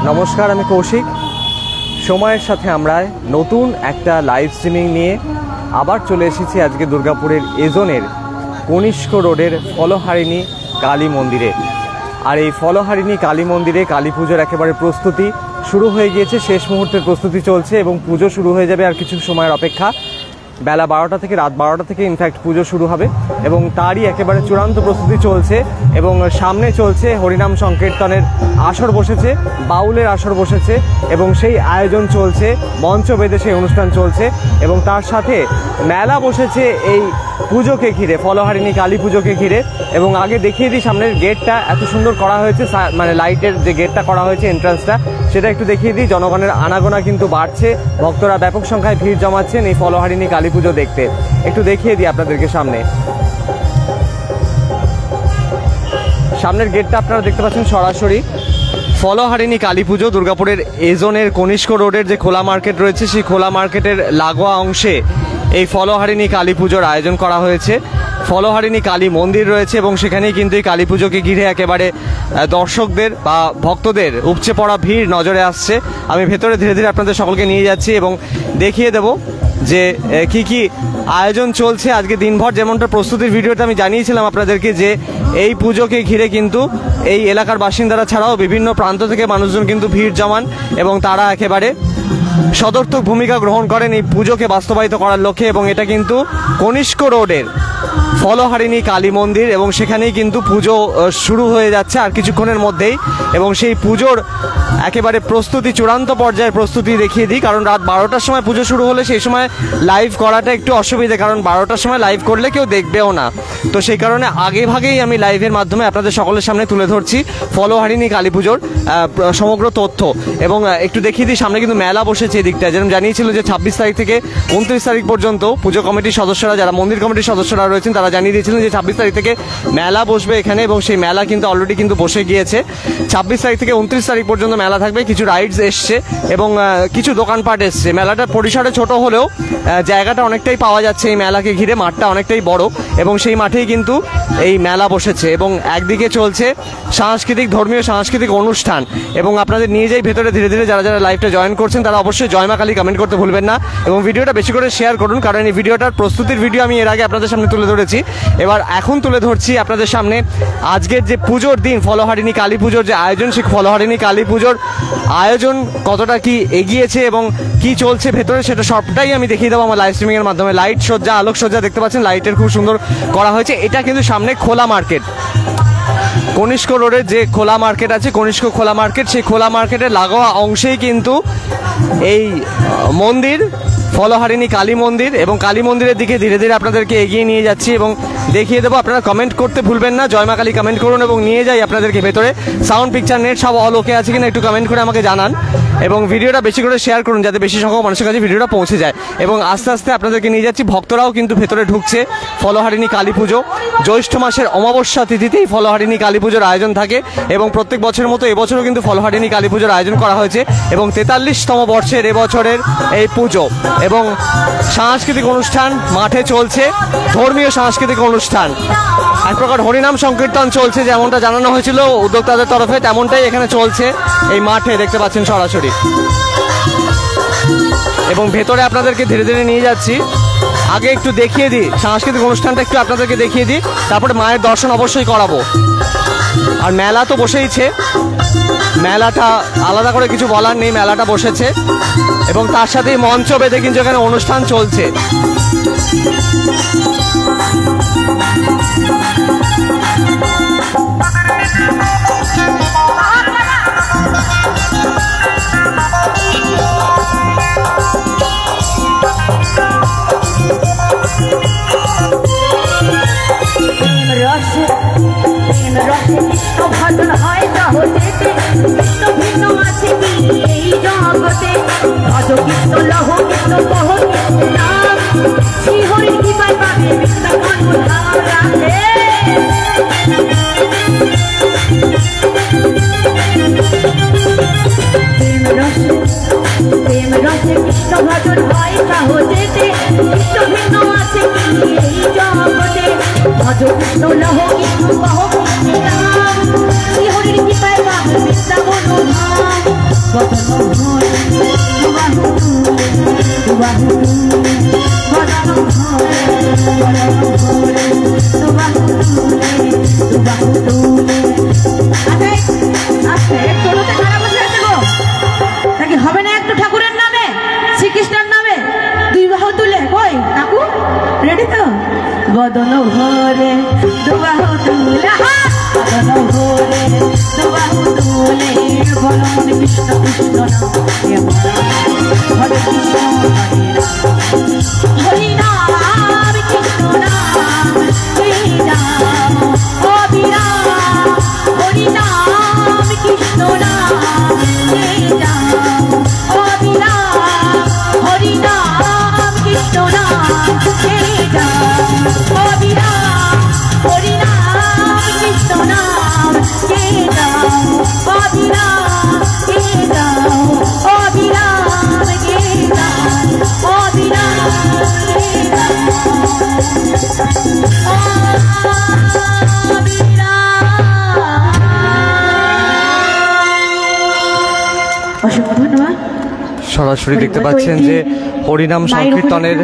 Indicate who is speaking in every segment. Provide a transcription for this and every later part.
Speaker 1: নমস্কার, আমি কৌশিক। সময়ের সাথে আমরা নতুন একটা লাইভ স্ট্রিমিং নিয়ে আবার চলে এসেছি আজকে দুর্গাপুরের এজনের কনিষ্ক রোডের ফলহারিণী কালী মন্দিরে। আর এই ফলহারিণী কালী মন্দিরে কালী পুজোর একেবারে প্রস্তুতি শুরু হয়ে গিয়েছে, শেষ মুহূর্তের প্রস্তুতি চলছে এবং পুজো শুরু হয়ে যাবে আর কিছু সময়ের অপেক্ষা। বেলা 12টা থেকে রাত 12টা থেকে ইনফ্যাক্ট পুজো শুরু হবে এবং তারই একেবারে চূড়ান্ত প্রস্তুতি চলছে এবং সামনে চলছে হরিনাম সংকীর্তনের আসর বসেছে, বাউলের আসর বসেছে এবং সেই আয়োজন চলছে, মঞ্চ বেঁধে সেই অনুষ্ঠান চলছে এবং তার সাথে মেলা বসেছে এই পুজোকে ঘিরে, ফলহারিণী কালী পুজোকে ঘিরে। এবং আগে দেখিয়ে দিই সামনের গেটটা এত সুন্দর করা হয়েছে, মানে লাইটের যে গেটটা করা হয়েছে এন্ট্রান্সটা, সেটা একটু দেখিয়ে দিই। জনগণের আনাগোনা কিন্তু বাড়ছে, ভক্তরা ব্যাপক সংখ্যায় ভিড় জমাচ্ছেন এই ফলহারিণী কালী পুজো দেখতে। একটু দেখিয়ে দিই আপনাদেরকে সামনের গেটটা আপনারা দেখতে পাচ্ছেন সরাসরি ফলহারিণী কালী পুজো। দুর্গাপুরের এজনের কনিষ্ক রোডের যে খোলা মার্কেট রয়েছে সেই খোলা মার্কেটের লাগোয়া অংশে এই ফলহারিণী কালী পুজোর আয়োজন করা হয়েছে। ফলহারিণী কালী মন্দির রয়েছে এবং সেখানেই কিন্তু এই কালী পুজোকে ঘিরে একেবারে দর্শকদের বা ভক্তদের উপচে পড়া ভিড় নজরে আসছে। আমি ভেতরে ধীরে ধীরে আপনাদের সকলকে নিয়ে যাচ্ছি এবং দেখিয়ে দেব যে কি কি আয়োজন চলছে আজকে দিনভর। যেমনটা প্রস্তুতির ভিডিওতে আমি জানিয়েছিলাম আপনাদেরকে যে এই পুজোকে ঘিরে কিন্তু এই এলাকার বাসিন্দারা ছাড়াও বিভিন্ন প্রান্ত থেকে মানুষজন কিন্তু ভিড় জমান এবং তারা একেবারে সদর্থক ভূমিকা গ্রহণ করেন এই পুজোকে বাস্তবায়িত করার লক্ষ্যে। এবং এটা কিন্তু কনিষ্ক রোডের ফলহারিণী কালী মন্দির এবং সেখানেই কিন্তু পুজো শুরু হয়ে যাচ্ছে আর কিছুক্ষণের মধ্যেই। এবং সেই পুজোর একেবারে প্রস্তুতি, চূড়ান্ত পর্যায়ের প্রস্তুতি দেখিয়ে দিই, কারণ রাত 12টার সময় পুজো শুরু হলে সেই সময় লাইভ করাটা একটু অসুবিধে, কারণ 12টার সময় লাইভ করলে কেউ দেখবেও না। তো সেই কারণে আগে ভাগেই আমি লাইভের মাধ্যমে আপনাদের সকলের সামনে তুলে ধরছি ফলহারিণী কালী পুজোর সমগ্র তথ্য। এবং একটু দেখিয়ে দিই সামনে কিন্তু মেলা বসেছে এদিকটা, যেরকম জানিয়েছিল যে 26 তারিখ থেকে 29 তারিখ পর্যন্ত পুজো কমিটির সদস্যরা, যারা মন্দির কমিটির সদস্যরা রয়েছেন, তারা জানিয়ে দিয়েছিলেন যে 26 তারিখ থেকে মেলা বসবে এখানে এবং সেই মেলা কিন্তু অলরেডি কিন্তু বসে গিয়েছে। 26 তারিখ থেকে 29 তারিখ পর্যন্ত মেলা থাকবে। কিছু রাইডস এসছে এবং কিছু দোকানপাট এসছে। মেলাটার পরিসরে ছোট হলেও জায়গাটা অনেকটাই পাওয়া যাচ্ছে এই মেলাকে ঘিরে, মাঠটা অনেকটাই বড় এবং সেই মাঠেই কিন্তু এই মেলা বসেছে। এবং একদিকে চলছে ধর্মীয় সাংস্কৃতিক অনুষ্ঠান এবং আপনাদের নিয়ে যাই ভেতরে ধীরে ধীরে। যারা যারা লাইভটা জয়েন করছেন তারা অবশ্যই জয় মা কালী কমেন্ট করতে ভুলবেন না এবং ভিডিওটা বেশি করে শেয়ার করুন, কারণ এই ভিডিওটার প্রস্তুতির ভিডিও আমি এর আগে আপনাদের সামনে তুলে ধরেছি। এখন তুলে ধরছি আপনাদের সামনে আজকের যে পুজোর দিন ফলহারিণী কালী পুজোর যে আয়োজন, সেই ফলহারিণী কালী পুজোর আয়োজন কতটা কি এগিয়েছে এবং কি চলছে ভেতরে, সেটা সবটাই আমি দেখিয়ে দেবো আমার লাইভ স্ট্রিমিং এর মাধ্যমে। লাইট সজ্জা, আলোক সজ্জা দেখতে পাচ্ছেন, লাইটের খুব সুন্দর করা হয়েছে। এটা কিন্তু সামনে খোলা মার্কেট, কনিষ্ক রোডের যে খোলা মার্কেট আছে, কনিষ্ক খোলা মার্কেট, সেই খোলা মার্কেটের লাগোয়া অংশেই কিন্তু এই মন্দির, ফলহারিণী কালী মন্দির। এবং কালী মন্দিরের দিকে ধীরে ধীরে আপনাদেরকে এগিয়ে নিয়ে যাচ্ছি এবং দেখিয়ে দেবো। আপনারা কমেন্ট করতে ভুলবেন না, জয় মা কালী কমেন্ট করুন এবং নিয়ে যাই আপনাদেরকে ভেতরে। সাউন্ড, পিকচার, নেট সব অল ওকে আছে কিনা একটু কমেন্ট করে আমাকে জানান এবং ভিডিওটা বেশি করে শেয়ার করুন যাতে বেশি সংখ্যক মানুষের কাছে ভিডিওটা পৌঁছে যায়। এবং আস্তে আস্তে আপনাদেরকে নিয়ে যাচ্ছি, ভক্তরাও কিন্তু ভেতরে ঢুকছে। ফলহারিণী কালী পুজো জ্যৈষ্ঠ মাসের অমাবস্যা তিথিতেই ফলহারিণী কালী পুজোর আয়োজন থাকে এবং প্রত্যেক বছরের মতো এবছরও কিন্তু ফলহারিণী কালী পুজোর আয়োজন করা হয়েছে এবং 43তম বর্ষের এবছরের এই পুজো। এবং সাংস্কৃতিক অনুষ্ঠান মাঠে চলছে, ধর্মীয় সাংস্কৃতিক অনুষ্ঠান, এক প্রকার হরিনাম সংকীর্তন চলছে, যেমনটা জানানো হয়েছিল উদ্যোক্তাদের তরফে তেমনটাই এখানে চলছে এই মাঠে, দেখতে পাচ্ছেন সরাসরি। এবং ভেতরে আপনাদেরকে ধীরে ধীরে নিয়ে যাচ্ছি। আগে একটু দেখিয়ে দিই সাংস্কৃতিক অনুষ্ঠানটা, একটু আপনাদেরকে দেখিয়ে দিই, তারপরে মায়ের দর্শন অবশ্যই করাবো। আর মেলা তো বসেইছে, মেলাটা আলাদা করে কিছু বলার নেই, মেলাটা বসেছে এবং তার সাথেই মঞ্চ বেঁধে কিন্তু এখানে অনুষ্ঠান চলছে।
Speaker 2: ভজন হয় তাহতে ভিন্ন আছে কি এই জগতে, ভজ কৃষ্ণ লহ কৃষ্ণ কহ কৃষ্ণ নাম, শ্রীহরির কৃপায় পাবে বৃন্দাবন ধাম। প্রেম রসে কৃষ্ণ ভজন হয় তাহতে কৃষ্ণ ভিন্ন আছে কি এই জগতে, ভজ কৃষ্ণ লহ কৃষ্ণ কহ কৃষ্ণ নাম শ্রী হরির কৃপায় পাবে বৃন্দাবন ধাম বদন ভরে দুবাহু বদন ভরে দুবাহু আচ্ছা তোরতে খারাপ বসে আছে গো নাকি হবে না একটু ঠাকুরের নামে শ্রীকৃষ্ণের নামে দুই বাহু তুলে কই কাকু রেডি তো বদন ভরে দুবাহু তুলে বদন ভরে দুবাহু তুলে বল মনে কৃষ্ণ কৃষ্ণ নাম হরে কৃষ্ণ হরি নাম কৃষ্ণ নাম হরি নাম অবিরাম হরি নাম কৃষ্ণ নাম হরি নাম অবিরাম হরি নাম কৃষ্ণ নাম হরি নাম অবিরাম হরি নাম কৃষ্ণ নাম হরি নাম অবিরাম হরি নাম অবিরাম হরি নাম অবিরাম হরি নাম অসংখ্য ধন্যবাদ।
Speaker 1: সরাসরি দেখতে পাচ্ছেন যে হরিনাম সংকীর্তনের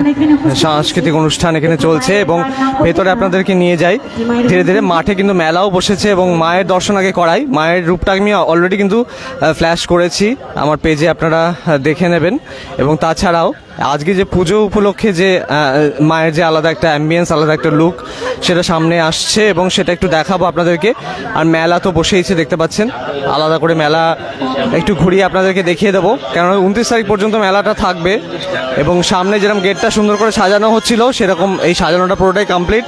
Speaker 1: সাংস্কৃতিক অনুষ্ঠান এখানে চলছে এবং ভেতরে আপনাদেরকে নিয়ে যাই ধীরে ধীরে। মাঠে কিন্তু মেলাও বসেছে এবং মায়ের দর্শন আগে করাই। মায়ের রূপটা আমি অলরেডি কিন্তু ফ্ল্যাশ করেছি আমার পেজে, আপনারা দেখে নেবেন। এবং তাছাড়াও আজকে যে পুজো উপলক্ষে যে মায়ের যে আলাদা একটা অ্যাম্বিয়েন্স, আলাদা একটা লুক সেটা সামনে আসছে এবং সেটা একটু দেখাবো আপনাদেরকে। আর মেলা তো বসেইছে দেখতে পাচ্ছেন, আলাদা করে মেলা একটু ঘুরিয়ে আপনাদেরকে দেখিয়ে দেবো, কেননা 29 তারিখ পর্যন্ত মেলাটা থাকবে। এবং সামনে যেরকম গেটটা সুন্দর করে সাজানো হচ্ছিল সেরকম এই সাজানোটা পুরোটাই কমপ্লিট।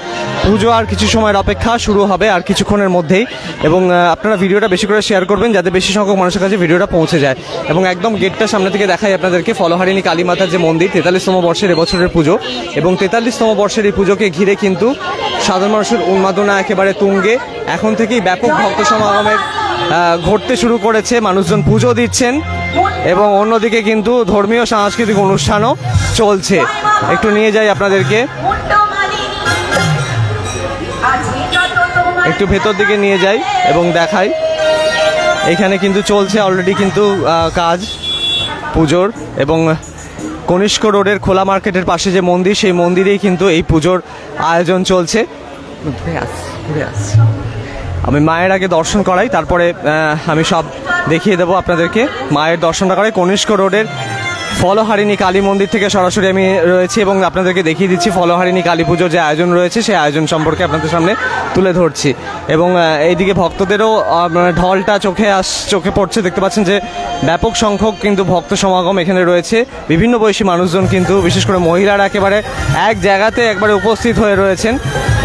Speaker 1: পুজো আর কিছু সময়ের অপেক্ষা, শুরু হবে আর কিছুক্ষণের মধ্যেই। এবং আপনারা ভিডিওটা বেশি করে শেয়ার করবেন যাতে বেশি সংখ্যক মানুষের কাছে ভিডিওটা পৌঁছে যায়। এবং একদম গেটটা সামনে থেকে দেখাই আপনাদেরকে ফলহারিণী কালী মাতার যে মন্দির, 43তম বর্ষের এবছরের পুজো। এবং 43তম বর্ষের এই পুজোকে ঘিরে কিন্তু সাধারণ মানুষের উন্মাদনা একেবারে তুঙ্গে। এখন থেকেই ব্যাপক ভক্ত সমাগমের ঘটতে শুরু করেছে, মানুষজন পুজো দিচ্ছেন এবং অন্যদিকে কিন্তু ধর্মীয় সাংস্কৃতিক অনুষ্ঠানও চলছে। একটু নিয়ে যাই আপনাদেরকে, একটু ভেতর দিকে নিয়ে যাই এবং দেখাই। এখানে কিন্তু চলছে অলরেডি কিন্তু কাজ পুজোর। এবং কনিষ্ক রোডের খোলা মার্কেটের পাশে যে মন্দির, সেই মন্দিরেই কিন্তু এই পুজোর আয়োজন চলছে। আমি মায়ের আগে দর্শন করাই, তারপরে আমি সব দেখিয়ে দেবো আপনাদেরকে। মায়ের দর্শনটা করাই কনিষ্ক রোডের ফলহারিণী কালী মন্দির থেকে সরাসরি আমি রয়েছি এবং আপনাদেরকে দেখিয়ে দিচ্ছি ফলহারিণী কালী পুজোর যে আয়োজন রয়েছে সেই আয়োজন সম্পর্কে আপনাদের সামনে তুলে ধরছি। এবং এইদিকে ভক্তদেরও ঢলটা চোখে পড়ছে, দেখতে পাচ্ছেন যে ব্যাপক সংখ্যক কিন্তু ভক্ত সমাগম এখানে রয়েছে। বিভিন্ন বয়সী মানুষজন কিন্তু, বিশেষ করে মহিলারা একেবারে এক জায়গাতে একবারে উপস্থিত হয়ে রয়েছেন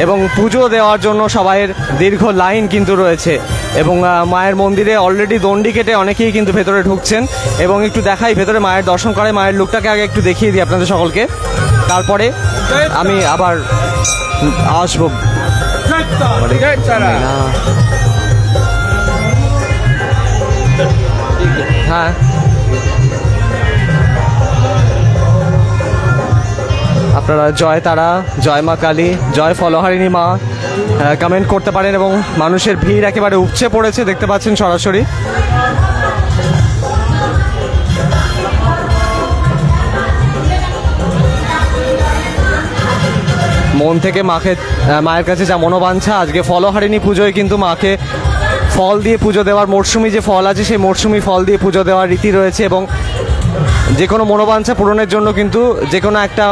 Speaker 1: এবং পুজো দেওয়ার জন্য সবাইয়ের দীর্ঘ লাইন কিন্তু রয়েছে। এবং মায়ের মন্দিরে অলরেডি দণ্ডি কেটে অনেকেই কিন্তু ভেতরে ঢুকছেন। এবং একটু দেখাই ভেতরে মায়ের দর্শন করে, মায়ের লুকটাকে আগে একটু দেখিয়ে দিই আপনাদের সকলকে, তারপরে আমি আবার আসবো। হ্যাঁ, আপনারা জয় তারা, জয় মা কালী, জয় ফলহারিণী মা কমেন্ট করতে পারেন। এবং মানুষের ভিড় একেবারে উপচে পড়েছে দেখতে পাচ্ছেন সরাসরি। মন থেকে মায়ের কাছে যা মনোবাঞ্ছা, আজকে ফলহারিণী পুজোয় কিন্তু মাকে ফল দিয়ে পুজো দেওয়ার, মরশুমি যে ফল আছে সেই মরশুমি ফল দিয়ে পুজো দেওয়ার রীতি রয়েছে। এবং যে কোনো মনোবাঞ্ছা পূরণের জন্য কিন্তু যে কোনো একটা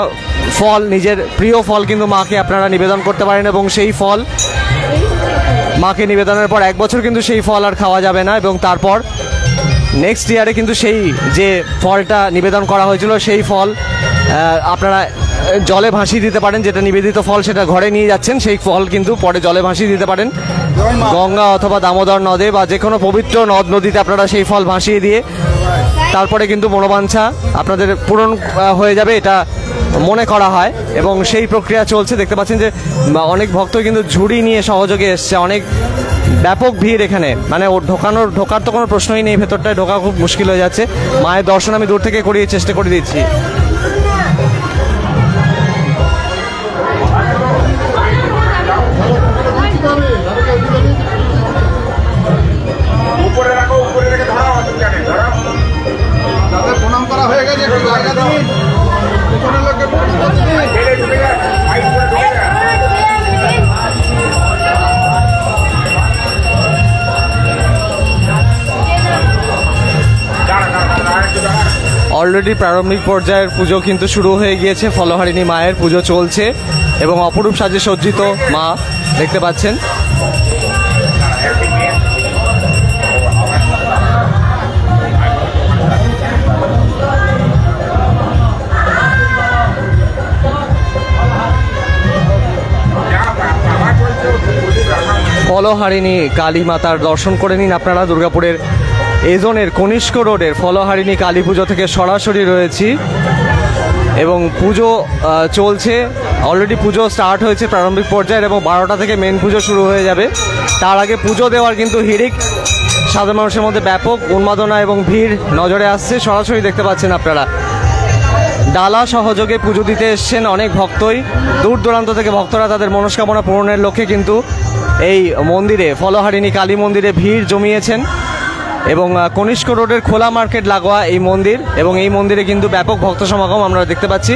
Speaker 1: ফল, নিজের প্রিয় ফল কিন্তু মাকে আপনারা নিবেদন করতে পারেন। এবং সেই ফল মাকে নিবেদনের পর 1 বছর কিন্তু সেই ফল আর খাওয়া যাবে না। এবং তারপর নেক্সট ইয়ারে কিন্তু সেই যে ফলটা নিবেদন করা হয়েছিল সেই ফল আপনারা জলে ভাসিয়ে দিতে পারেন। যেটা নিবেদিত ফল সেটা ঘরে নিয়ে যাচ্ছেন, সেই ফল কিন্তু পরে জলে ভাসিয়ে দিতে পারেন গঙ্গা অথবা দামোদর নদে বা যে কোনো পবিত্র নদ নদীতে আপনারা সেই ফল ভাসিয়ে দিয়ে তারপরে কিন্তু মনোবাঞ্ছা আপনাদের পূরণ হয়ে যাবে, এটা মনে করা হয়। এবং সেই প্রক্রিয়া চলছে, দেখতে পাচ্ছেন যে অনেক ভক্ত কিন্তু ঝুড়ি নিয়ে সহযোগে এসছে। অনেক ব্যাপক ভিড় এখানে, মানে ঢোকার তো কোনো প্রশ্নই নেই, ভেতরটায় ঢোকা খুব মুশকিল হয়ে যাচ্ছে। মায়ের দর্শন আমি দূর থেকে করিয়ে চেষ্টা করে দিচ্ছি। অলরেডি প্রারম্ভিক পর্যায়ের পুজো কিন্তু শুরু হয়ে গিয়েছে। ফলহারিণী মায়ের পুজো চলছে এবং অপরূপ সাজে সজ্জিত মা দেখতে পাচ্ছেন। ফলহারিণী কালী মাতার দর্শন করে নিন আপনারা। দুর্গাপুরের এজনের কনিষ্ক রোডের ফলহারিণী কালী পুজো থেকে সরাসরি রয়েছি এবং পুজো চলছে। অলরেডি পুজো স্টার্ট হয়েছে প্রারম্ভিক পর্যায়ের এবং 12টা থেকে মেন পুজো শুরু হয়ে যাবে। তার আগে পুজো দেওয়ার কিন্তু হিড়িক সাধারণ মানুষের মধ্যে ব্যাপক উন্মাদনা এবং ভিড় নজরে আসছে। সরাসরি দেখতে পাচ্ছেন আপনারা ডালা সহযোগে পুজো দিতে এসছেন অনেক ভক্তই। দূর দূরান্ত থেকে ভক্তরা তাদের মনস্কামনা পূরণের লক্ষ্যে কিন্তু এই মন্দিরে ফলহারিণী কালী মন্দিরে ভিড় জমিয়েছেন এবং কনিষ্ক রোডের খোলা মার্কেট লাগোয়া এই মন্দির এবং এই মন্দিরে কিন্তু ব্যাপক ভক্ত সমাগম আমরা দেখতে পাচ্ছি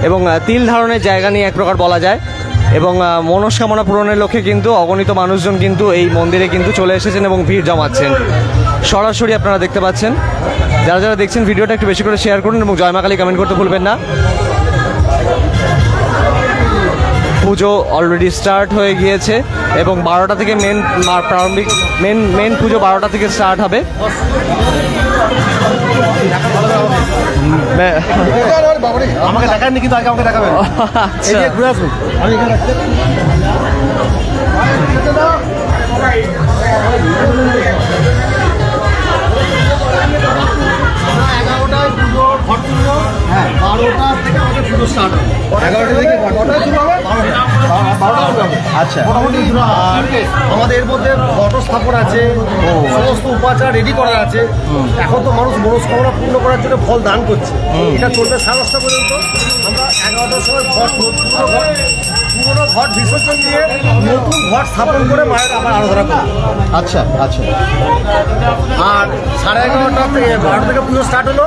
Speaker 1: এবং তিল ধারণের জায়গা নিয়ে এক প্রকার বলা যায় এবং মনস্কামনা পূরণের লক্ষ্যে কিন্তু অগণিত মানুষজন কিন্তু এই মন্দিরে কিন্তু চলে এসেছেন এবং ভিড় জমাচ্ছেন। সরাসরি আপনারা দেখতে পাচ্ছেন। যারা যারা দেখছেন ভিডিওটা একটু বেশি করে শেয়ার করুন এবং জয় মা কালী কমেন্ট করতে ভুলবেন না। পুজো অলরেডি স্টার্ট হয়ে গিয়েছে এবং 12টা থেকে প্রারম্ভিক মেন পুজো 12টা থেকে স্টার্ট হবে।
Speaker 3: আমাকে দেখাননি কিন্তু আগে আমাকে দেখাবেন।
Speaker 1: আচ্ছা
Speaker 3: হ্যাঁ 12টা থেকে আমাদের পুজো স্টার্ট হবে। 11টা থেকে 12টা শুরু হবে, 12টা শুরু হবে। আচ্ছা মোটামুটি আমাদের এর মধ্যে ঘট স্থাপন আছে, সমস্ত উপাচার রেডি করা আছে। এখন তো মানুষ মনস্কামনা পূর্ণ করার জন্য ফল দান করছে। এটা চলবে 7:30 পর্যন্ত। আমরা 11টার সময় পুরোনো ঘট বিসর্জন দিয়ে নতুন ঘট স্থাপন করে মায়ের আবার আরাধনা করব। আচ্ছা আচ্ছা। আর 11:30 থেকে 12টা থেকে পুজো স্টার্ট হলো।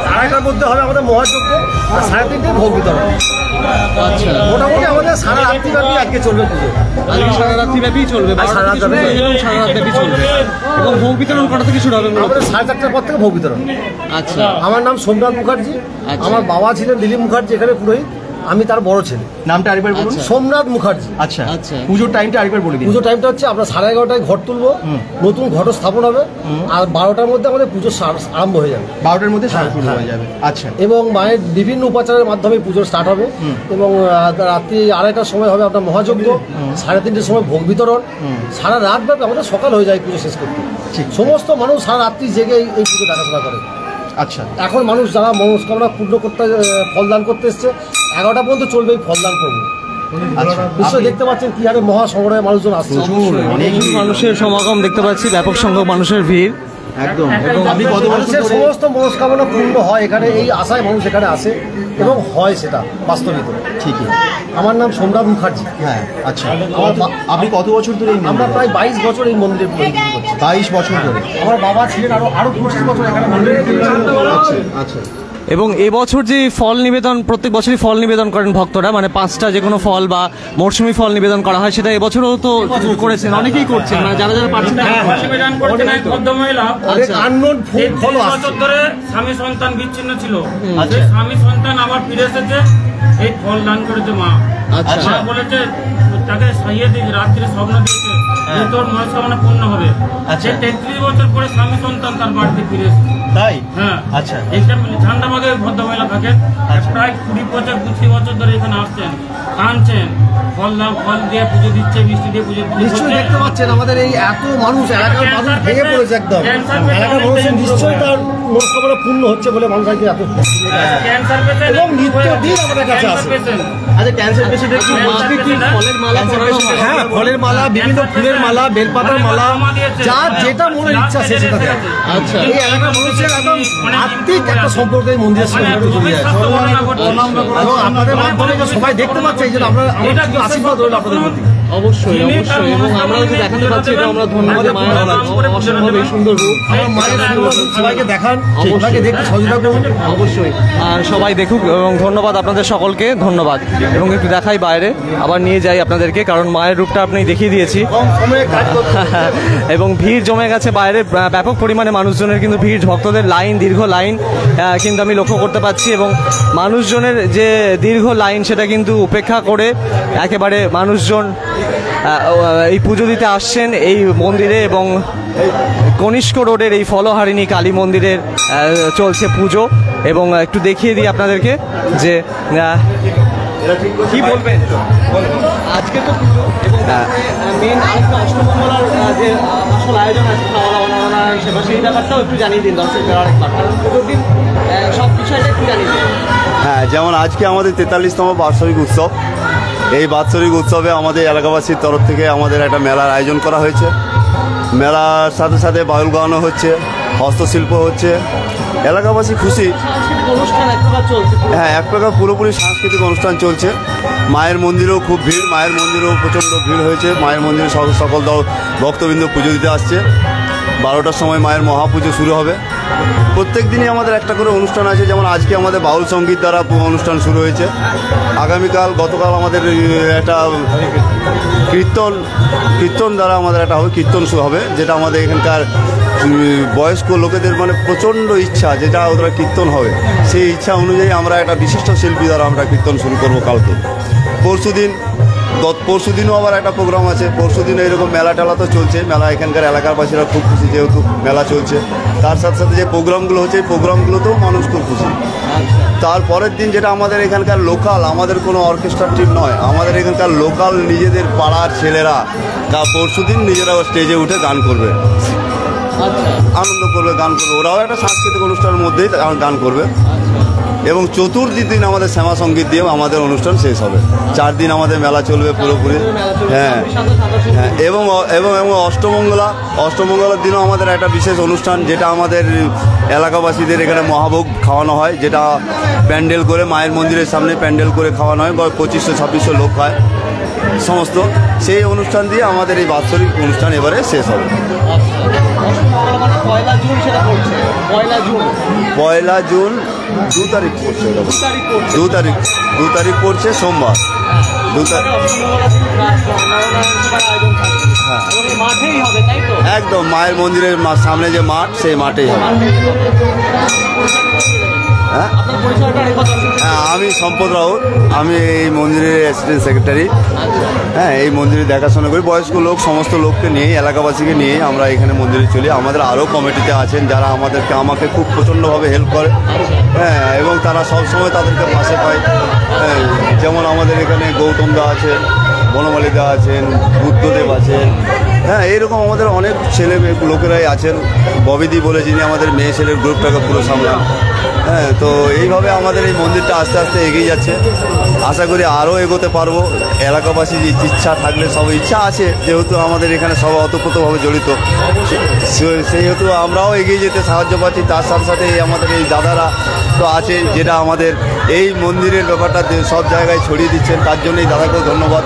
Speaker 3: 2:30টার মধ্যে হবে আমাদের মহাযজ্ঞ আর 3:30টায় ভোগ বিতরণ। আচ্ছা মোটামুটি আমাদের সারা রাত্রিব্যাপী আজকে চলবে পুজো।
Speaker 1: আজকে সারা রাত্রিব্যাপী চলবে, সারা রাত্রিব্যাপী চলবে এবং ভোগ বিতরণ কটা থেকে শুরু হবে?
Speaker 3: আমাদের 4:30টার পর থেকে ভোগ বিতরণ।
Speaker 1: আচ্ছা
Speaker 3: আমার নাম সোমনাথ মুখার্জি। আমার বাবা ছিলেন দিলীপ মুখার্জি এখানে পুরোহিত, আমি তার বড় ছেলে। নামটা আরেকবার বলুন। সোমনাথ মুখার্জি। আচ্ছা আচ্ছা। পুজোর টাইমটা আরেকবার বলে দিন। পুজোর টাইমটা হচ্ছে আমরা 11:30টায় ঘট তুলবো, নতুন ঘট স্থাপন হবে আর 12টার মধ্যে আমাদের পুজো আরম্ভ হয়ে যাবে। 12টার মধ্যে শুরু হয়ে যাবে। আচ্ছা। এবং মায়ের বিভিন্ন উপাচারের মাধ্যমে পুজো স্টার্ট হবে এবং রাত্রি 2:30টার সময় হবে আপনার মহাযজ্ঞ, 3:30টার সময় ভোগ বিতরণ। সারা রাত ব্যাপী আমাদের সকাল হয়ে যায় পুজো শেষ করতে। সমস্ত মানুষ সারা রাত্রি জেগে এই পুজো দেখাশোনা করে। আচ্ছা এখন মানুষ যারা মনস্কামনা পূর্ণ করতে ফলদান করতে এসছে 11টা পর্যন্ত চলবে এই ফলদান করবো। আচ্ছা নিশ্চয়ই দেখতে পাচ্ছেন কি হারে মহাসংগ্রহে মানুষজন আসছে।
Speaker 1: অনেক মানুষের সমাগম দেখতে পাচ্ছি, ব্যাপক সংখ্যক মানুষের ভিড়
Speaker 3: একদম। আমি কত মানুষের সমস্ত মনস্কামনা পূর্ণ হয় এখানে, এই আশায় মানুষ এখানে আসে এবং হয় সেটা বাস্তবিত। ঠিকই। আমার নাম সোমনাথ মুখার্জি। হ্যাঁ আচ্ছা। আপনি কত বছর ধরে? আমরা প্রায় 22 বছর এই মন্দিরে পুজো করছি। 22 বছর ধরে। আমার বাবা ছিলেন আরো 25 বছর এখানে মন্দিরে। আচ্ছা আচ্ছা।
Speaker 1: এবং এবছর যে ফল নিবেদন, প্রত্যেক বছরই ফল নিবেদন করেন ভক্তরা, মানে 5টা যে কোনো ফল বা মৌসুমি ফল নিবেদন করা হয়, সেটা এবছরও তো করেছেন, অনেকেই করছেন, মানে যারা যারা পারছেন
Speaker 4: ধরে স্বামী সন্তান বিচ্ছিন্ন ছিল, স্বামী সন্তান আবার ফিরে এসেছে, এই ফল দান করেছে মা। মা বলেছে তাকে সাইয়ে দিয়ে রাত্রে স্বপ্ন দিয়েছে যে তোর মনস্কামনা পূর্ণ হবে। 33 বছর পরে স্বামী সন্তান তার বাড়িতে ফিরে এসেছে। তাই? হ্যাঁ আচ্ছা। এইখানে ঝান্ডাবাগে ভদ্রমহিলা থাকেন, প্রায় 20-25 বছর ধরে এখানে আসছেন, কাঁদছেন, ফল দিয়ে পুজো দিচ্ছে, মিষ্টি দিয়ে পুজো দিচ্ছে।
Speaker 3: নিশ্চয়ই দেখতে পাচ্ছেন আমাদের এই এত মানুষ, এলাকার মানুষ ভেঙে পড়েছে একদম। এলাকার মানুষ নিশ্চয়ই তার মনস্কামনা পূর্ণ হচ্ছে বলে মানুষ আজকে এত
Speaker 4: ক্যান্সার পেশেন্ট
Speaker 3: এবং নিত্যদিন আমাদের কাছে আসে। আচ্ছা ক্যান্সার পেশেন্টের কি
Speaker 1: ফলের মালা পরানো হয়?
Speaker 3: হ্যাঁ ফলের মালা, বিভিন্ন ফুলের মালা, বেলপাতার মালা, যার যেটা মনের ইচ্ছা সে সেটা দেয়। আচ্ছা এই এলাকার মানুষের একদম আত্মিক একটা সম্পর্ক এই মন্দিরের সঙ্গে জড়িয়ে আছে এবং আপনাদের মাধ্যমে সবাই দেখতে পাচ্ছে এই জন্য আমরা আশীর্বাদ রইল আপনাদের প্রতি।
Speaker 1: অবশ্যই অবশ্যই, এবং আমরাও যে দেখাতে পাচ্ছি এটা আমরা ধন্যবাদ মায়ের অসম্ভব এই সুন্দর রূপ।
Speaker 3: আমার মায়ের সবাইকে দেখান, সবাইকে দেখতে সচেতন করুন।
Speaker 1: অবশ্যই সবাই দেখুক, এবং ধন্যবাদ আপনাদের সকলকে, ধন্যবাদ। এবং একটু দেখাই বাইরে, আবার নিয়ে যাই আপনাদেরকে, কারণ মায়ের রূপটা আপনি দেখিয়ে দিয়েছি এবং ভিড় জমে গেছে বাইরে, ব্যাপক পরিমাণে মানুষজনের কিন্তু ভিড়, ভক্তদের লাইন, দীর্ঘ লাইন কিন্তু আমি লক্ষ্য করতে পারছি। এবং মানুষজনের যে দীর্ঘ লাইন সেটা কিন্তু উপেক্ষা করে একেবারে মানুষজন এই পুজো দিতে আসছেন এই মন্দিরে। এবং কনিষ্ক রোডের এই ফলহারিণী কালী মন্দিরের চলছে পুজো। এবং একটু দেখিয়ে দিই আপনাদেরকে যে কি বলবেন আজকে তো পুজো, এবং মেন আরেকটা অষ্টমঙ্গলার যে আসল আয়োজন আছে খাওয়া দাওয়া সেবা, সেই ব্যাপারটাও একটু জানিয়ে দিন দর্শকদের আরেকবার, কারণ পুজোর দিন সব বিষয়টা একটু জানিয়ে দিন।
Speaker 5: হ্যাঁ, যেমন আজকে আমাদের 43তম বাৎসরিক উৎসব। এই বাৎসরিক উৎসবে আমাদের এলাকাবাসীর তরফ থেকে আমাদের একটা মেলার আয়োজন করা হয়েছে। মেলার সাথে সাথে বাউল গানও হচ্ছে, হস্তশিল্প হচ্ছে, এলাকাবাসী খুশি। হ্যাঁ, এক প্রকার পুরোপুরি সাংস্কৃতিক অনুষ্ঠান চলছে। মায়ের মন্দিরেও খুব ভিড়, মায়ের মন্দিরেও প্রচণ্ড ভিড় হয়েছে। মায়ের মন্দিরে সকল দল ভক্তবৃন্দ পুজো দিতে আসছে। 12টার সময় মায়ের মহাপুজো শুরু হবে। প্রত্যেক দিনই আমাদের একটা করে অনুষ্ঠান আছে, যেমন আজকে আমাদের বাউল সঙ্গীত দ্বারা অনুষ্ঠান শুরু হয়েছে। আগামীকাল, গতকাল আমাদের একটা কীর্তন দ্বারা আমাদের একটা হবে, কীর্তন শুরু হবে, যেটা আমাদের এখানকার বয়স্ক লোকেদের মানে প্রচণ্ড ইচ্ছা, যেটা ওরা কীর্তন হবে, সেই ইচ্ছা অনুযায়ী আমরা একটা বিশিষ্ট শিল্পী দ্বারা আমরা কীর্তন শুরু করবো কালকে। পরশুদিনও আবার একটা প্রোগ্রাম আছে। পরশুদিনও এরকম মেলা টেলা তো চলছে। মেলা এখানকার এলাকারবাসীরা খুব খুশি, যেহেতু মেলা চলছে। তার সাথে সাথে যে প্রোগ্রামগুলো হচ্ছে, এই প্রোগ্রামগুলোতেও মানুষ খুব খুশি। তারপরের দিন যেটা আমাদের এখানকার লোকাল, আমাদের কোনো অর্কেস্ট্রার টিম নয়, আমাদের এখানকার লোকাল নিজেদের পাড়ার ছেলেরা পরশুদিন নিজেরাও স্টেজে উঠে গান করবে, আনন্দ করবে, গান করবে। ওরাও একটা সাংস্কৃতিক অনুষ্ঠানের মধ্যেই গান করবে। এবং চতুর্থী দিন আমাদের শ্যামা সঙ্গীত দিয়ে আমাদের অনুষ্ঠান শেষ হবে। 4 দিন আমাদের মেলা চলবে পুরোপুরি। হ্যাঁ হ্যাঁ, এবং এবং এবং অষ্টমঙ্গলার দিনও আমাদের একটা বিশেষ অনুষ্ঠান, যেটা আমাদের এলাকাবাসীদের এখানে মহাভোগ খাওয়ানো হয়, যেটা প্যান্ডেল করে মায়ের মন্দিরের সামনে প্যান্ডেল করে খাওয়ানো হয়। 2500-2600 লোক খায় সমস্ত। সেই অনুষ্ঠান দিয়ে আমাদের এই বাৎসরিক অনুষ্ঠান এবারে শেষ হবে। পয়লা জুন 2 তারিখ পড়ছে, 2 তারিখ পড়ছে সোমবার। 2 তারিখ একদম মায়ের মন্দিরের সামনে যে মাঠ, সেই মাঠেই হবে। হ্যাঁ, আমি সম্পদ রাউত, আমি এই মন্দিরের অ্যাসিস্ট্যান্ট সেক্রেটারি। হ্যাঁ, এই মন্দিরে দেখাশোনা করি। বয়স্ক লোক, সমস্ত লোককে নিয়েই, এলাকাবাসীকে নিয়েই আমরা এখানে মন্দিরে চলি। আমাদের আরও কমিটিতে আছেন যারা আমাকে খুব প্রচণ্ডভাবে হেল্প করে। হ্যাঁ, এবং তারা সবসময় তাদেরকে পাশে পায়। হ্যাঁ, যেমন আমাদের এখানে গৌতম দা আছেন, বনমালী দা আছেন, বুদ্ধদেব আছেন। হ্যাঁ, এইরকম আমাদের অনেক ছেলে মেয়ে লোকেরাই আছেন। ববিদি বলে, যিনি আমাদের মেয়ে ছেলের গ্রুপটাকে পুরো সামলান। হ্যাঁ, তো এইভাবে আমাদের এই মন্দিরটা আস্তে আস্তে এগিয়ে যাচ্ছে। আশা করি আরও এগোতে পারবো। এলাকাবাসীর ইচ্ছা থাকলে, সব ইচ্ছা আছে, যেহেতু আমাদের এখানে সব অতপ্রতভাবে জড়িত, সেহেতু আমরাও এগিয়ে যেতে সাহায্য পাচ্ছি। তার সাথে সাথে আমাদের এই দাদারা তো আছে, যেটা আমাদের এই মন্দিরের ব্যাপারটা সব জায়গায় ছড়িয়ে দিচ্ছেন। তার জন্য এই দাদাকেও ধন্যবাদ।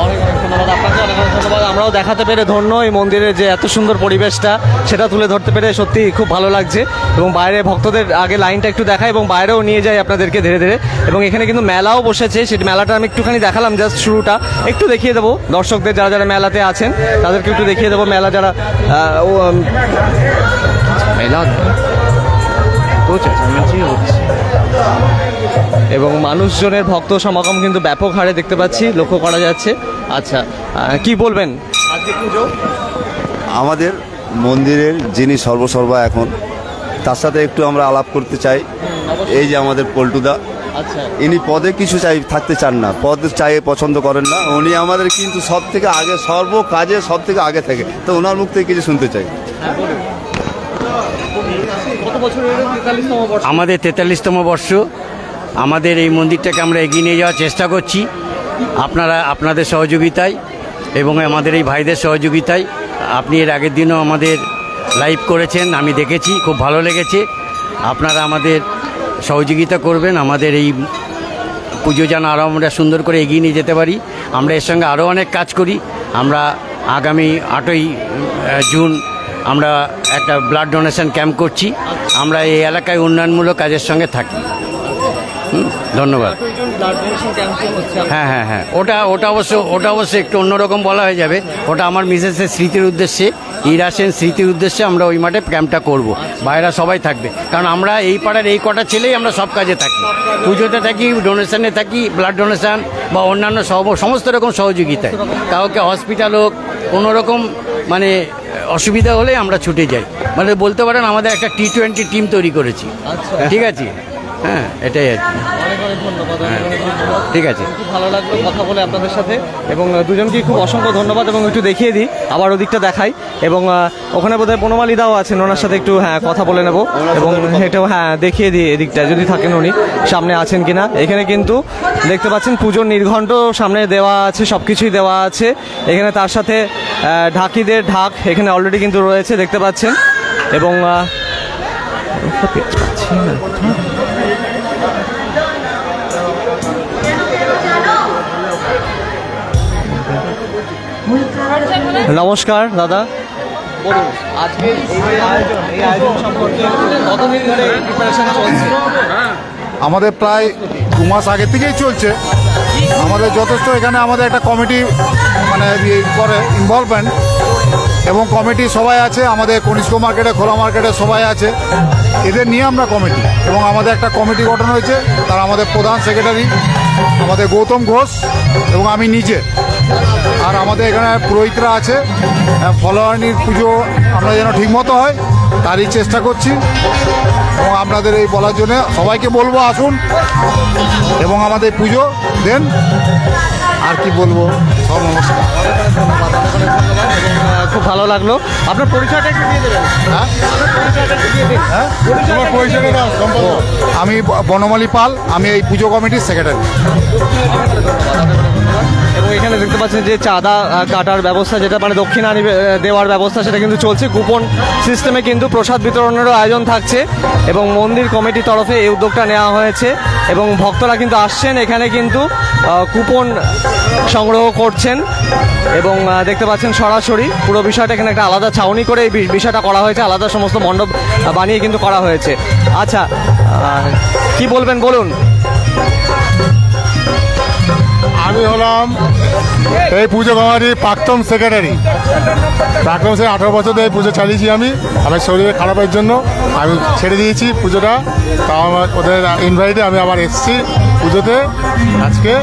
Speaker 1: অনেক অনেক ধন্যবাদ আপনাকে, অনেক অনেক ধন্যবাদ। আমরাও দেখাতে পেরে ধন্য, এই মন্দিরের যে এত সুন্দর পরিবেশটা সেটা তুলে ধরতে পেরে সত্যি খুব ভালো লাগছে। এবং বাইরে ভক্তদের আগে লাইনটা একটু দেখায় এবং বাইরেও নিয়ে যায় আপনাদেরকে ধীরে ধীরে। এবং এখানে কিন্তু মেলাও বসেছে, সেই মেলাটা আমি একটুখানি দেখালাম, জাস্ট শুরুটা একটু দেখিয়ে দেবো দর্শকদের, যারা যারা মেলাতে আছেন তাদেরকে একটু দেখিয়ে দেবো। মেলা যারা মেলা এবং মানুষজনের ভক্ত সমাগম কিন্তু ব্যাপক হারে দেখতে পাচ্ছি, লক্ষ্য করা যাচ্ছে। আচ্ছা, কি বলবেন আজকে পুজো?
Speaker 5: আমাদের মন্দিরের যিনি সর্বসর্বা এখন, তার সাথে একটু আমরা আলাপ করতে চাই। এই যে আমাদের পল্টুদা,
Speaker 1: আচ্ছা,
Speaker 5: ইনি পদে কিছু থাকতে চান না, পদ পছন্দ করেন না। উনি আমাদের কিন্তু সব থেকে আগে, সর্ব কাজে সব থেকে আগে থেকে। তো ওনার মুখ থেকে কিছু শুনতে চাই।
Speaker 6: আমাদের 43তম বর্ষ। আমাদের এই মন্দিরটাকে আমরা এগিয়ে নিয়ে যাওয়ার চেষ্টা করছি আপনাদের সহযোগিতায় এবং আমাদের এই ভাইদের সহযোগিতায়। আপনি এর আগের দিনও আমাদের লাইভ করেছেন, আমি দেখেছি, খুব ভালো লেগেছে। আপনারা আমাদের সহযোগিতা করবেন, আমাদের এই পুজো যেন আরও আমরা সুন্দর করে এগিয়ে নিয়ে যেতে পারি। আমরা এর সঙ্গে আরও অনেক কাজ করি। আমরা আগামী 8ই জুন আমরা একটা ব্লাড ডোনেশন ক্যাম্প করছি। আমরা এই এলাকায় উন্নয়নমূলক কাজের সঙ্গে থাকি। ধন্যবাদ। হ্যাঁ হ্যাঁ হ্যাঁ, ওটা অবশ্য একটু অন্যরকম বলা হয়ে যাবে। ওটা আমার মিসেসের স্মৃতির উদ্দেশ্যে, ইরা সেন স্মৃতির উদ্দেশ্যে আমরা ওই মাঠে ক্যাম্পটা করব। বাইরা সবাই থাকবে, কারণ আমরা এই পাড়ার এই কটা ছেলেই আমরা সব কাজে থাকি, পুজোতে থাকি, ডোনেশনে থাকি, ব্লাড ডোনেশন বা অন্যান্য সমস্ত রকম সহযোগিতায়। কাউকে হসপিটাল হোক, কোনো রকম মানে অসুবিধা হলে আমরা ছুটে যাই। মানে বলতে পারেন আমাদের একটা T20 টিম তৈরি করেছি। ঠিক আছে, হ্যাঁ এটাই আর কি।
Speaker 1: অনেক অনেক ধন্যবাদ।
Speaker 6: ঠিক আছে,
Speaker 1: খুব ভালো লাগলো কথা বলে আপনাদের সাথে, এবং দুজনকেই খুব অসংখ্য ধন্যবাদ। এবং একটু দেখিয়ে দিই, আবার ওদিকটা দেখাই, এবং ওখানে বোধহয় বনমালীদাও আছেন, ওনার সাথে একটু কথা বলে নেব, এবং এটাও দেখিয়ে দিই এদিকটা যদি থাকেন উনি সামনে আছেন কিনা। এখানে কিন্তু দেখতে পাচ্ছেন পুজোর নির্ঘণ্ট সামনে দেওয়া আছে, সব কিছুই দেওয়া আছে এখানে। তার সাথে ঢাকিদের ঢাক এখানে অলরেডি কিন্তু রয়েছে, দেখতে পাচ্ছেন। এবং নমস্কার দাদা, বলুন আজকে এই আয়োজন সম্পর্কে কতদিন ধরে প্রিপারেশন চলছে?
Speaker 7: আমাদের প্রায় 2 মাস আগে থেকেই চলছে। আমাদের যথেষ্ট এখানে আমাদের একটা কমিটি মানে করে ইনভলভমেন্ট, এবং কমিটি সবাই আছে আমাদের কনিষ্ক মার্কেটে, খোলা মার্কেটে সবাই আছে। এদের নিয়ে আমরা কমিটি, এবং আমাদের একটা কমিটি গঠন হয়েছে, তার আমাদের প্রধান সেক্রেটারি আমাদের গৌতম ঘোষ এবং আমি নিজে, আর আমাদের এখানে পুরোহিতরা আছে। ফলোহারিণীর পুজো আমরা যেন ঠিকমতো হয় তারই চেষ্টা করছি, এবং আপনাদের এই বলার জন্য সবাইকে বলবো আসুন এবং আমাদের পুজো দেন। আর কি বলবো, সব নমস্কার।
Speaker 1: খুব ভালো লাগলো। আপনার পরিচয়টা একটু দিয়ে দেবেন।
Speaker 7: আমি বনমালী পাল, আমি এই পুজো কমিটির সেক্রেটারি।
Speaker 1: এবং এখানে দেখতে পাচ্ছেন যে চাঁদা কাটার ব্যবস্থা, যেটা মানে দক্ষিণা দেওয়ার ব্যবস্থা, সেটা কিন্তু চলছে। কুপন সিস্টেমে কিন্তু প্রসাদ বিতরণেরও আয়োজন থাকছে, এবং মন্দির কমিটির তরফে এই উদ্যোগটা নেওয়া হয়েছে, এবং ভক্তরা কিন্তু আসছেন এখানে কিন্তু কুপন সংগ্রহ করছেন। এবং দেখতে পাচ্ছেন সরাসরি পুরো বিষয়টা এখানে একটা আলাদা ছাউনি করে এই বিষয়টা করা হয়েছে, আলাদা সমস্ত মণ্ডপ বানিয়ে কিন্তু করা হয়েছে। আচ্ছা, কি বলবেন বলুন।
Speaker 7: আমি হলাম এই পুজো কমিটির প্রাক্তন সেক্রেটারি। 18 বছর ধরে পুজো চালিয়েছি আমি। আমার শরীরে খারাপের জন্য আমি ছেড়ে দিয়েছি পুজোটা, তাও আমার ওদের ইনভাইটে আমি আবার এসেছি পুজোতে আজকে।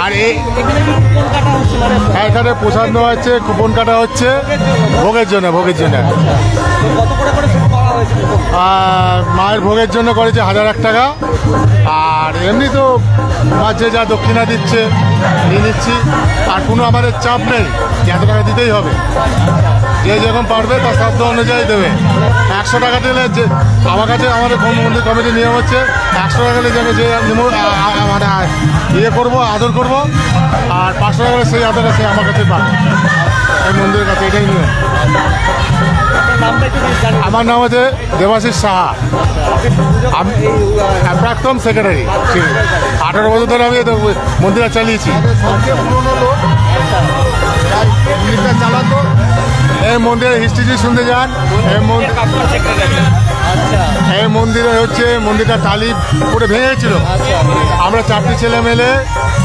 Speaker 7: আর এখানে প্রসাদ নেওয়া হচ্ছে, কুপন কাটা হচ্ছে ভোগের জন্য। আর মায়ের ভোগের জন্য করেছে 1001 টাকা। আর এমনি তো মাঝে যা দক্ষিণা দিচ্ছে নিয়ে নিচ্ছি, আর কোনো আমাদের চাপ নেই যে এত টাকা দিতেই হবে। যে যেরকম পারবে তার শব্দ অনুযায়ী দেবে। 100 টাকা দিলে যে আমার কাছে আমাদের মন্দির কমিটির নিয়ম হচ্ছে 100 টাকা দিলে যাবে যে মানে ইয়ে করবো, আদর করবো, আর 500 টাকা দিলে সেই আদরটা সে আমার কাছে পাবে এই মন্দিরের কাছে, এটাই নিয়ম। আমার নাম হচ্ছে দেবাশিস সাহা, আমি প্রাক্তন সেক্রেটারি। 18 বছর ধরে আমি মন্দিরটা চালিয়েছি। চালাতো এই মন্দিরের হিস্ট্রি শুনতে যান। এই মন্দিরে হচ্ছে মন্দিরটা টালি পুরো ভেঙেছিল। আমরা 4টি ছেলে মেলে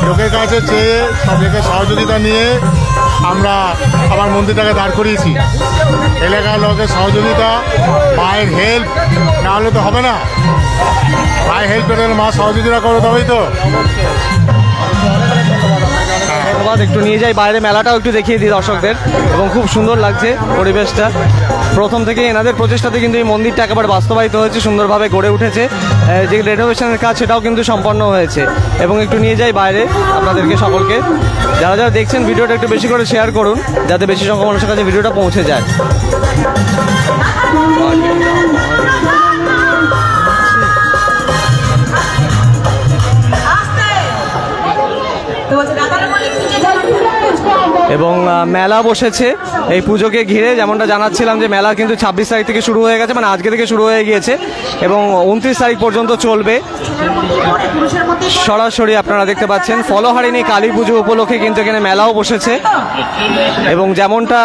Speaker 7: লোকের কাছে চেয়ে সব লোকের সহযোগিতা নিয়ে আমরা আবার মন্দিরটাকে দাঁড় করিয়েছি। এলাকার লোকের সহযোগিতা, মায়ের হেল্প না হলে তো হবে না। মায়ের হেল্প করে মা সহযোগিতা করো তবেই তো।
Speaker 1: ধন্যবাদ। একটু নিয়ে যাই বাইরে, মেলাটাও একটু দেখিয়ে দিই দর্শকদের, এবং খুব সুন্দর লাগছে পরিবেশটা। প্রথম থেকে এনাদের প্রচেষ্টাতে কিন্তু এই মন্দিরটা একেবারে বাস্তবায়িত হয়েছে, সুন্দরভাবে গড়ে উঠেছে। যে রেনোভেশনের কাজ সেটাও কিন্তু সম্পন্ন হয়েছে। এবং একটু নিয়ে যাই বাইরে আপনাদেরকে সকলকে। যারা যারা দেখছেন ভিডিওটা একটু বেশি করে শেয়ার করুন, যাতে বেশি সংখ্যক মানুষের কাছে ভিডিওটা পৌঁছে যায়।
Speaker 2: তো দাদারা বলে
Speaker 1: এবং মেলা বসেছে এই পুজোকে ঘিরে। যেমনটা জানাচ্ছিলাম যে মেলা কিন্তু 26 তারিখ থেকে শুরু হয়ে গেছে, মানে আজকে থেকে শুরু হয়ে গিয়েছে এবং 29 তারিখ পর্যন্ত চলবে। সরাসরি আপনারা দেখতে পাচ্ছেন ফলহারিণী কালী পুজো উপলক্ষে কিন্তু এখানে মেলাও বসেছে এবং যেমনটা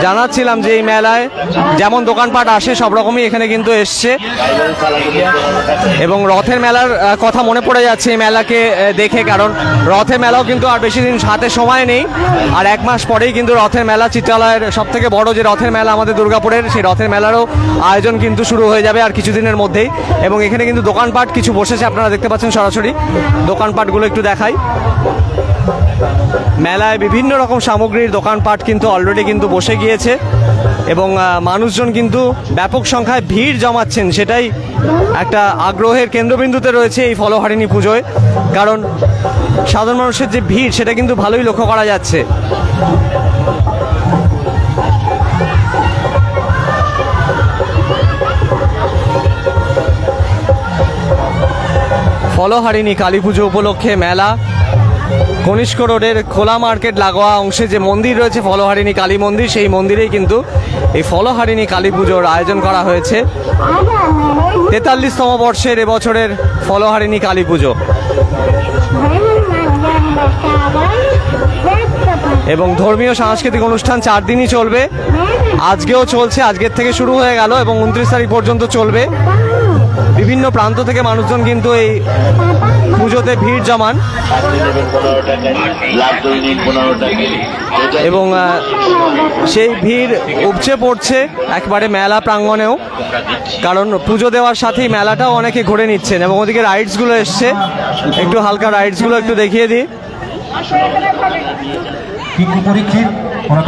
Speaker 1: জানাচ্ছিলাম যে এই মেলায় যেমন দোকানপাট আসে সব রকমই এখানে কিন্তু এসছে এবং রথের মেলার কথা মনে পড়ে যাচ্ছে এই মেলাকে দেখে, কারণ রথের মেলাও কিন্তু আর বেশি দিন হাতে সময় নেই, আর 1 মাস পরেই কিন্তু রথের মেলা, চিত্রালয়ের সব থেকে বড় যে রথের মেলা আমাদের দুর্গাপুরের, সেই রথের মেলারও আয়োজন কিন্তু শুরু হয়ে যাবে আর কিছুদিনের মধ্যেই। এবং এখানে কিন্তু দোকানপাট কিছু বসেছে, আপনারা দেখতে পাচ্ছেন সরাসরি দোকানপাটগুলো একটু দেখাই। মেলায় বিভিন্ন রকম সামগ্রীর দোকানপাট কিন্তু অলরেডি কিন্তু বসে গিয়েছে এবং মানুষজন কিন্তু ব্যাপক সংখ্যায় ভিড় জমাচ্ছেন, সেটাই একটা আগ্রহের কেন্দ্রবিন্দুতে রয়েছে এই ফলহারিণী পুজোয়, কারণ সাধারণ মানুষের যে ভিড় সেটা কিন্তু ভালোই লক্ষ্য করা যাচ্ছে। ফলহারিণী কালী পুজো উপলক্ষে মেলা, কনিষ্ক রোডের খোলা মার্কেট লাগোয়া অংশে যে মন্দির রয়েছে ফলহারিণী কালী মন্দির, সেই মন্দিরেই কিন্তু এই ফলহারিণী কালী পুজোর আয়োজন করা হয়েছে। 43তম বর্ষের এবছরের ফলহারিণী কালী পুজো এবং ধর্মীয় সাংস্কৃতিক অনুষ্ঠান 4 দিনই চলবে। আজকেও চলছে, আজকের থেকে শুরু হয়ে গেল এবং 29 তারিখ পর্যন্ত চলবে। বিভিন্ন প্রান্ত থেকে মানুষজন কিন্তু এই পুজোতে ভিড় জমান এবং সেই ভিড় উপচে পড়ছে একবারে মেলা প্রাঙ্গণেও, কারণ পুজো দেওয়ার সাথেই মেলাটাও অনেকে ঘুরে নিচ্ছেন এবং ওদিকে রাইডসগুলো এসছে, একটু হালকা রাইডসগুলো একটু দেখিয়ে দিই।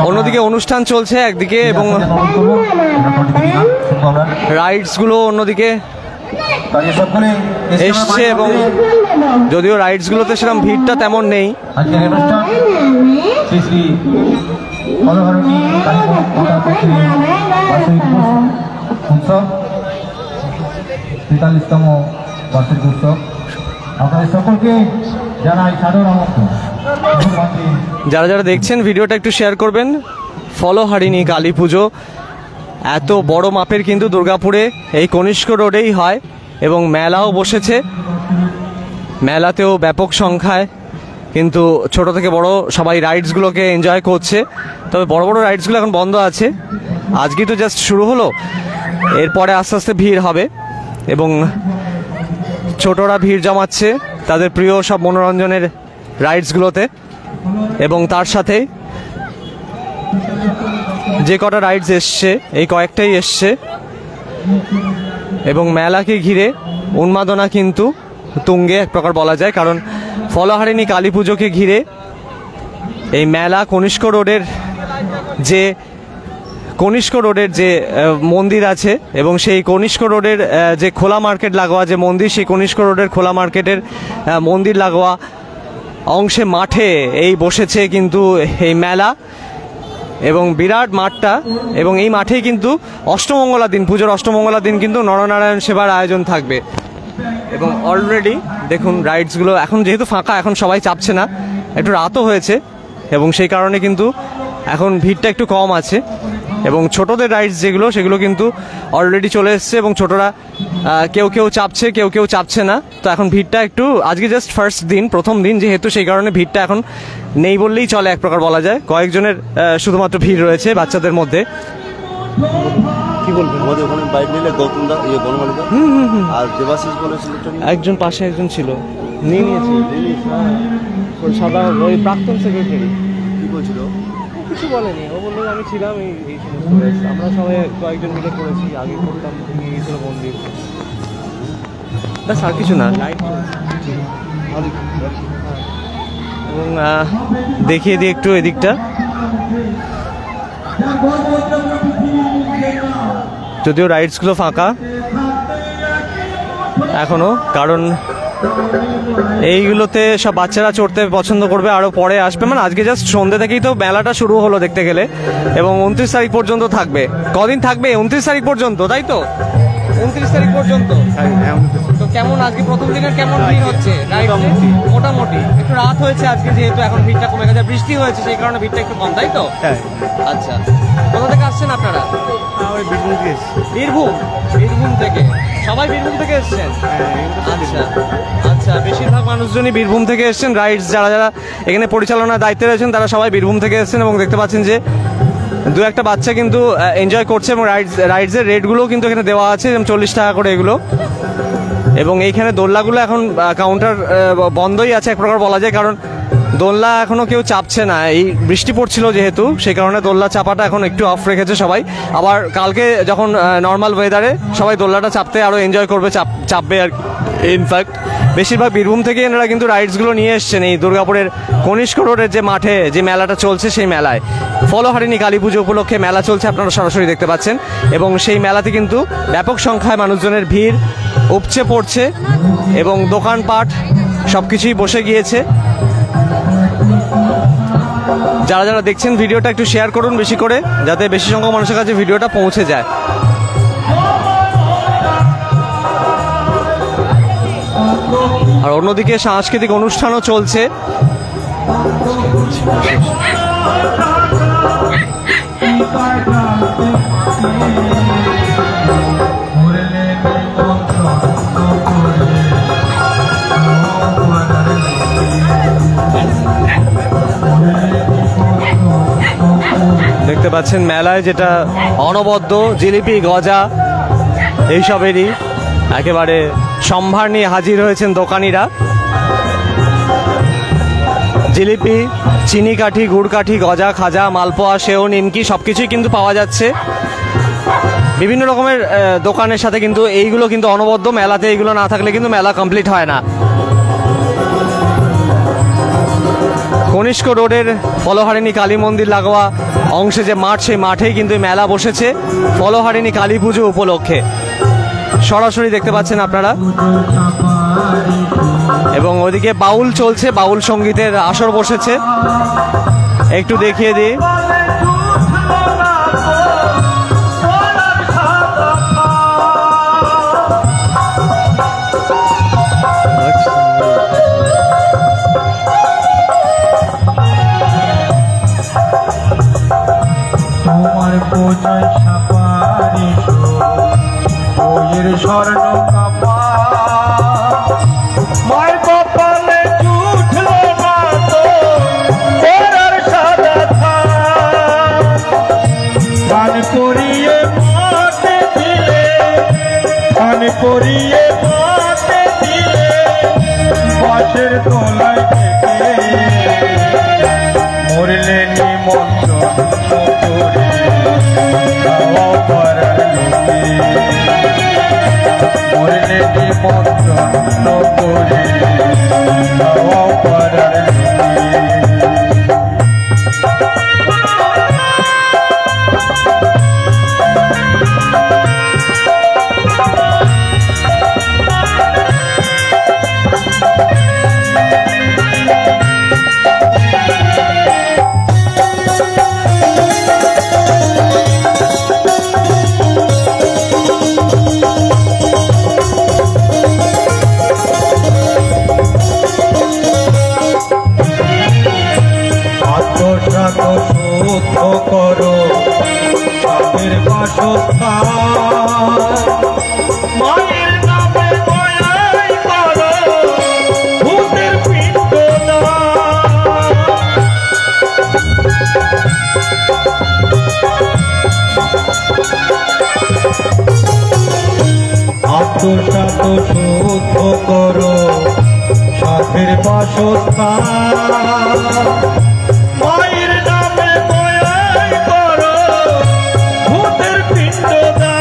Speaker 1: অন্যদিকে অনুষ্ঠান চলছে একদিকে এবং রাইডসগুলো অন্যদিকে এসছে এবং যদিও রাইডসগুলোতে সেরকম ভিড়টা তেমন নেই। যারা যারা দেখছেন ভিডিওটা একটু শেয়ার করবেন। ফলহারিণী কালী পুজো এত বড় মাপের কিন্তু দুর্গাপুরে এই কনিষ্ক রোডেই হয় এবং মেলাও বসেছে। মেলাতেও ব্যাপক সংখ্যায় কিন্তু ছোট থেকে বড় সবাই রাইডসগুলোকে এনজয় করছে, তবে বড় বড় রাইডসগুলো এখন বন্ধ আছে, আজকেই তো জাস্ট শুরু হলো, এরপরে আস্তে আস্তে ভিড় হবে এবং ছোটরা ভিড় জমাচ্ছে তাদের প্রিয় সব মনোরঞ্জনের রাইডসগুলোতে এবং তার সাথে যে কটা রাইডস এসছে এই কয়েকটাই এসছে এবং মেলাকে ঘিরে উন্মাদনা কিন্তু তুঙ্গে এক প্রকার বলা যায়, কারণ ফলহারিণী কালী পুজোকে ঘিরে এই মেলা কনিষ্ক রোডের যে মন্দির আছে এবং সেই কনিষ্ক রোডের যে খোলা মার্কেট লাগোয়া যে মন্দির, সেই কনিষ্ক রোডের খোলা মার্কেটের মন্দির লাগোয়া অংশে মাঠে এই বসেছে কিন্তু এই মেলা এবং বিরাট মাঠটা, এবং এই মাঠেই কিন্তু অষ্টমঙ্গলার দিন, পুজোর অষ্টমঙ্গলার দিন কিন্তু নরনারায়ণ সেবার আয়োজন থাকবে এবং অলরেডি দেখুন রাইডসগুলো এখন যেহেতু ফাঁকা, এখন সবাই চাপছে না, একটু রাতও হয়েছে এবং সেই কারণে কিন্তু এখন ভিড়টা একটু কম আছে এবং ছোটদের রাইডস যেগুলো সেগুলো কিন্তু অলরেডি চলে এসছে এবং ছোটরা কেউ কেউ চাপছে, কেউ কেউ চাপছে না। তো এখন ভিড়টা একটু, আজকে জাস্ট ফার্স্ট দিন, প্রথম দিন যেহেতু, সেই কারণে ভিড়টা এখন নেই বললেই চলে এক প্রকার বলা যায়। কয়েকজনের শুধুমাত্র ভিড় রয়েছে বাচ্চাদের মধ্যে। কি বলবেন?
Speaker 5: আমাদের ওখানে বাইক নিলে গৌতমদা বনমালীদা আর দেবাশিস বলেছিল,
Speaker 1: একজন পাশে একজন ছিল, নিয়ে নিয়েছে সাদা ওই প্রাক্তন সেক্রেটারি।
Speaker 5: কি বলছিল?
Speaker 1: কিছু বলেনি, ও বললো আমি ছিলাম এই সমস্ত, আমরা সবাই কয়েকজন মিলে করেছি, আগে করতাম, নিয়ে গিয়েছিল মন্দির, ব্যাস আর কিছু না। লাইট এবং দেখিয়ে দিই একটু এদিকটা, যদিও রাইডসগুলো ফাঁকা এখনো, কারণ এইগুলোতে সব বাচ্চারা চড়তে পছন্দ করবে, আরও পরে আসবে, মানে আজকে জাস্ট সন্ধ্যে থেকেই তো মেলাটা শুরু হলো দেখতে গেলে এবং 29 তারিখ পর্যন্ত থাকবে। কদিন থাকবে? 29 তারিখ পর্যন্ত, তাই তো? ও 29 তারিখ পর্যন্ত। তো কেমন আজকে প্রথম দিনের কেমন ভিড় হচ্ছে? মোটামুটি একটু রাত হয়েছে আজকে, যেহেতু এখন ভিড়টা কমে গেছে, বৃষ্টি হয়েছে সেই কারণে ভিড়টা একটু কম, তাই তো? আচ্ছা, কোথা থেকে আসছেন আপনারা? বীরভূম থেকে। সবাই বীরভূম থেকে এসছেন? আচ্ছা আচ্ছা, বেশিরভাগ মানুষজনই বীরভূম থেকে এসছেন। রাইডস যারা যারা এখানে পরিচালনার দায়িত্বে রয়েছেন তারা সবাই বীরভূম থেকে এসছেন, এবং দেখতে পাচ্ছেন যে দু একটা বাচ্চা কিন্তু এনজয় করছে, এবং রাইডসের রেটগুলোও কিন্তু এখানে দেওয়া আছে, যেমন 40 টাকা করে এগুলো। এবং এইখানে দোলনাগুলো এখন কাউন্টার বন্ধই আছে এক প্রকার বলা যায়, কারণ দোলনা এখনো কেউ চাপছে না। এই বৃষ্টি পড়ছিল যেহেতু, সেই কারণে দোলনা চাপাটা এখন একটু অফ রেখেছে সবাই। আবার কালকে যখন নর্মাল ওয়েদারে সবাই দোলনাটা চাপতে আরও এনজয় করবে, চাপবে আর। ইনফ্যাক্ট বেশিরভাগ বীরভূম থেকে এনারা কিন্তু রাইডসগুলো নিয়ে এসছেন এই দুর্গাপুরের কনিষ্ক রোডের যে মাঠে যে মেলাটা চলছে, সেই মেলায় ফলহারিণী কালী পুজো উপলক্ষে মেলা চলছে, আপনারা সরাসরি দেখতে পাচ্ছেন। এবং সেই মেলাতে কিন্তু ব্যাপক সংখ্যায় মানুষজনের ভিড় উপচে পড়ছে, এবং দোকানপাট সব কিছুই বসে গিয়েছে। যারা যারা দেখছেন ভিডিওটা একটু শেয়ার করুন বেশি করে, যাতে বেশি সংখ্যক মানুষের কাছে ভিডিওটা পৌঁছে যায়। আর অন্যদিকে সাংস্কৃতিক অনুষ্ঠানও চলছে। দেখতে পাচ্ছেন মেলায় যেটা অনবদ্য জিলিপি গজা এইসবেরই একেবারে সম্ভার নিয়ে হাজির হয়েছেন দোকানিরা। জিলিপি, চিনি কাঠি, গুড় কাঠি, গজা, খাজা, মালপোয়া, সেও, নিমকি সবকিছুই কিন্তু পাওয়া যাচ্ছে বিভিন্ন রকমের দোকানের সাথে। কিন্তু এইগুলো কিন্তু অনবদ্য, মেলাতে এইগুলো না থাকলে কিন্তু মেলা কমপ্লিট হয় না। কনিষ্ক রোডের ফলহারিণী কালী মন্দির লাগোয়া অংশে যে মাঠ, সেই মাঠেই কিন্তু মেলা বসেছে ফলহারিণী কালী পুজো উপলক্ষে। সরাসরি দেখতে পাচ্ছেন আপনারা। এবং ওইদিকে বাউল চলছে, বাউল সঙ্গীতের আসর বসেছে, একটু দেখিয়ে দিই।
Speaker 8: তোমার পূজায় সাপারি স্বর্ণ কাপা মায়ের কপালে জুটল না তো ওরার সাদা ধান করিয়ে মাঠে দিলে, ধান করিয়ে মাঠে দিলে বাঁশের তলায় থেকে মরলে নিমন্ত্রণ করে গাওয়া পাড়ার লোকে, মরলে নিমন্ত্রণ করে গাওয়া পাড়ার লোকে। শুদ্ধ করো তাদের বাসস্থান, মায়ের নামে দয়াই করো ভূতের পিণ্ডদান। আত্মসাত শুদ্ধ করো সাধের বাসস্থান, মায়ের নামে দয়াই করো ভূতের পিণ্ডদান।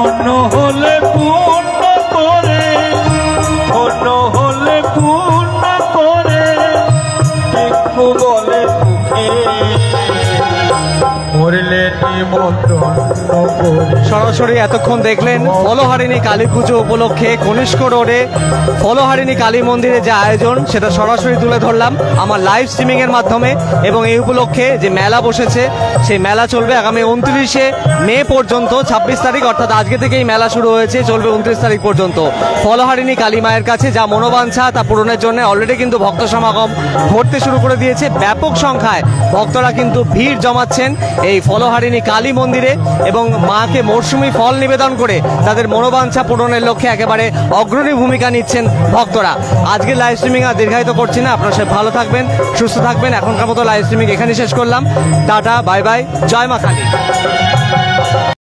Speaker 8: অন্য হলে পূর্ণ করে, অন্য হলে পূর্ণ করে একটু বলে মুখে মরলে নিমন্ত্রণ
Speaker 1: সরাসরি এতক্ষণ দেখলেন ফলহারিণী কালী পুজো উপলক্ষে কনিষ্ক রোডে ফলহারিণী কালী মন্দিরে যে আয়োজন সেটা সরাসরি তুলে ধরলাম আমার লাইভ স্ট্রিমিং এর মাধ্যমে। এবং এই উপলক্ষে যে মেলা বসেছে সেই মেলা চলবে আগামী 29শে মে পর্যন্ত, 26 তারিখ অর্থাৎ আজকে থেকেই মেলা শুরু হয়েছে, চলবে 29 তারিখ পর্যন্ত। ফলহারিণী কালী মায়ের কাছে যা মনোবাঞ্ছা তা পূরণের জন্য অলরেডি কিন্তু ভক্ত সমাগম ঘটতে শুরু করে দিয়েছে। ব্যাপক সংখ্যায় ভক্তরা কিন্তু ভিড় জমাচ্ছেন এই ফলহারিণী কালী মন্দিরে এবং মাকে মরশুমি ফল নিবেদন করে তাদের মনোবাঞ্ছা পূরণের লক্ষ্যে একেবারে অগ্রণী ভূমিকা নিচ্ছেন ভক্তরা। আজকে লাইভ স্ট্রিমিং আর দীর্ঘায়িত করছি না, আপনারা সব ভালো থাকবেন, সুস্থ থাকবেন। এখনকার মতো লাইভ স্ট্রিমিং এখানেই শেষ করলাম। টাটা, বাই বাই, জয় মা কালী।